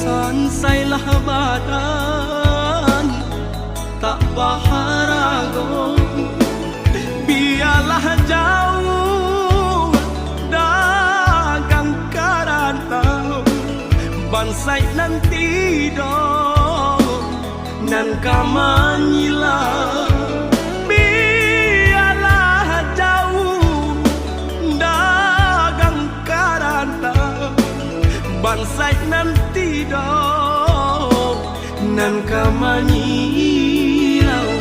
Sansailah badan tak baharago, biarlah jauh dagang karantau, bansai nanti dong nan kamanyila. Biarlah jauh dagang karantau, bansai nanti dong nan kamanyirau.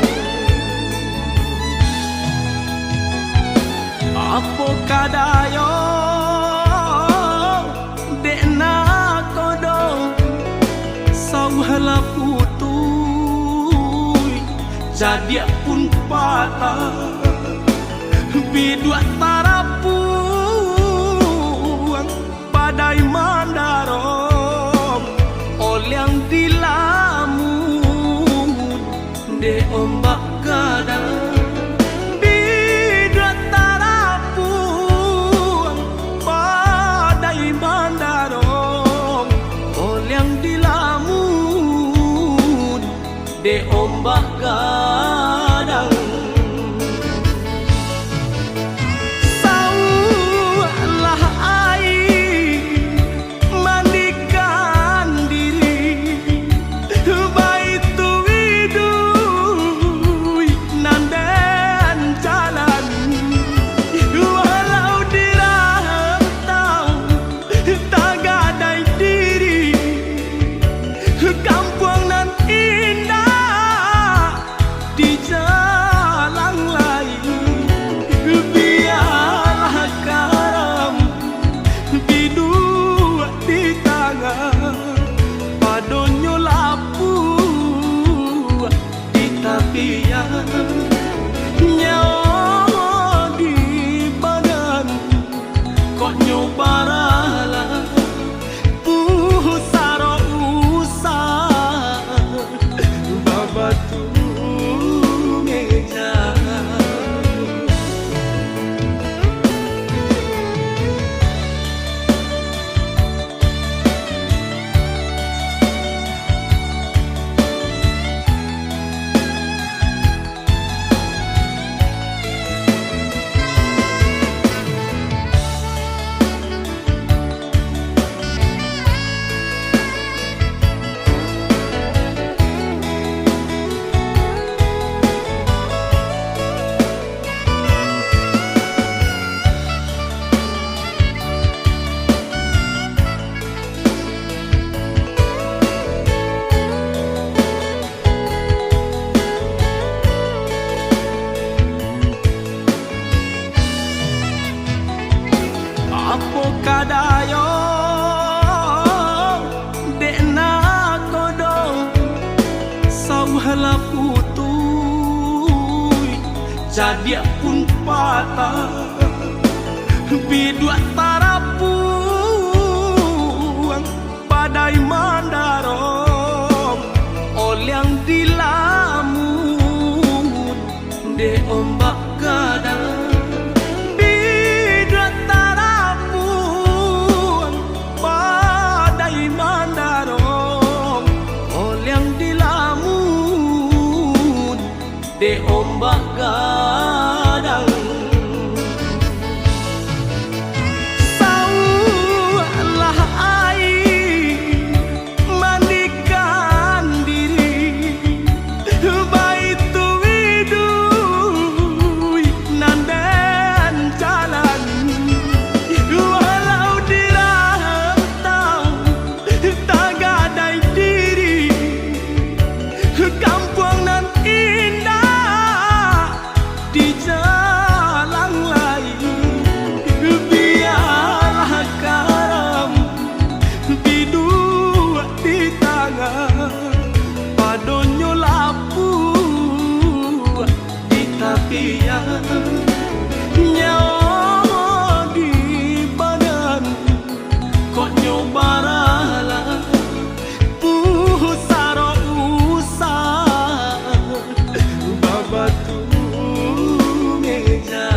Apo kadayo dekna kodong sauhala putui jadi pun patah bidua tarapuang badai mandarom yang dilamun de ombak gadang bidua tarapuang badai mandarom yang dilamun de ombak gadang. Saulah air mandikan baitu widui nandan jalan, walau dirantau tak gadai diri, kampung nan indah di jalan lain. Biarlah karam bidua di tangan padonyo lapu di tapian, nyawa di badan kok nyobaralah pusaro usah babatu meja. Apo kadayo dekna kodong sauhala putui jadi pun patah bidua tarapuang badai mandarom yang dilamun de ombak gadang. De ombak gadang. Saulah air mandikan diri, baitu widui bahagia. Nyawa di badan kok nyobaralah pusaro usah babatu meja.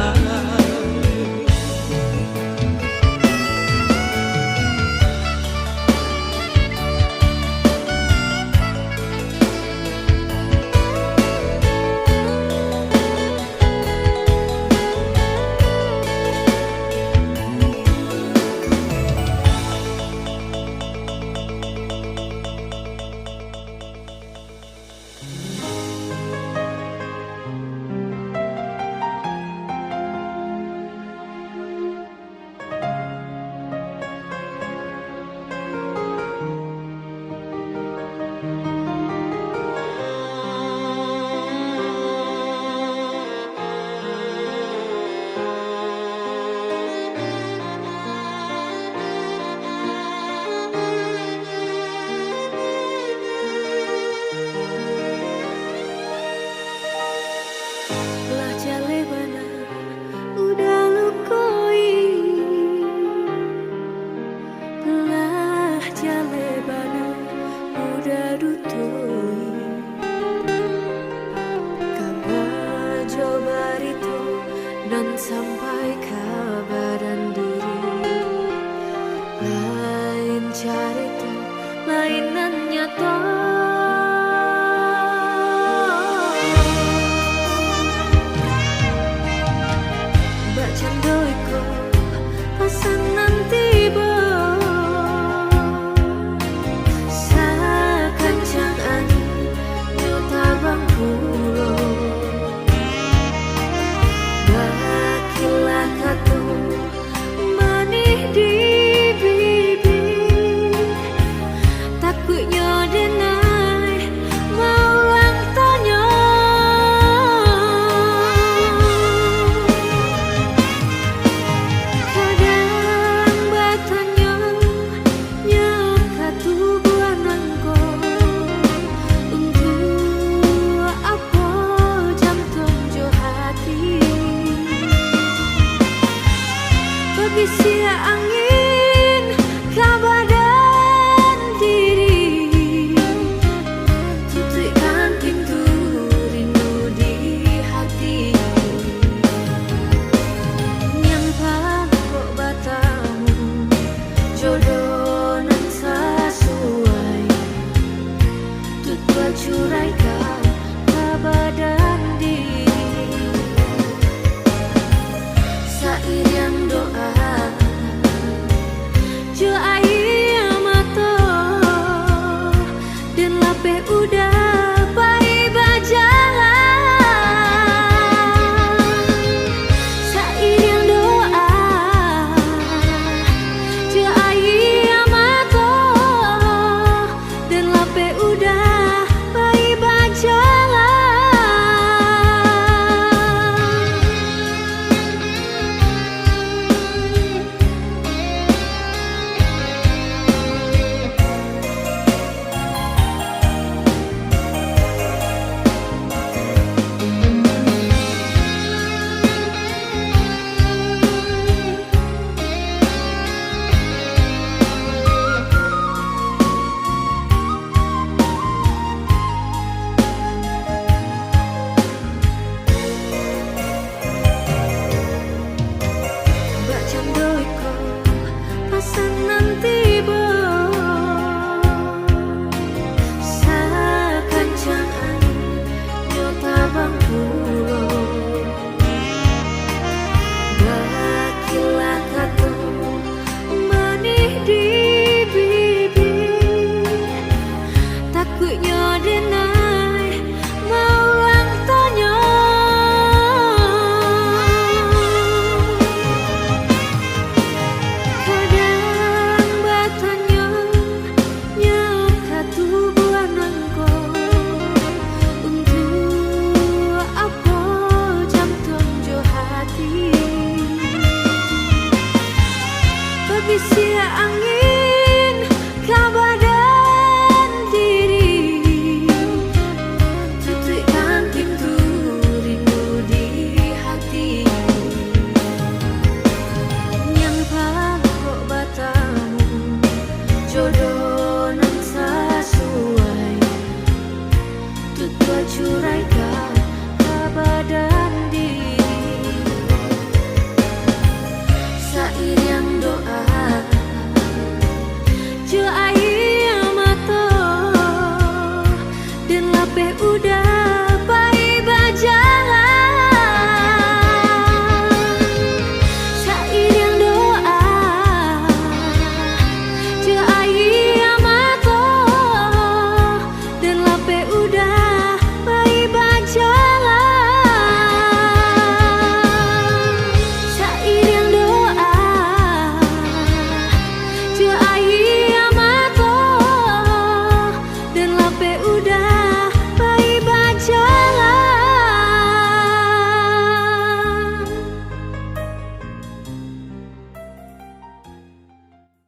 Dan sampai kabaran diri lain carita lainan nyata. Mbak candoiko pasangan tiba sakancang angin nyota bang pulau. Manih di bibir takutnya denai mau lang tanya. Kadang batanya nyaka tubuhan nangko untuk apa jantung jo hati. Bagi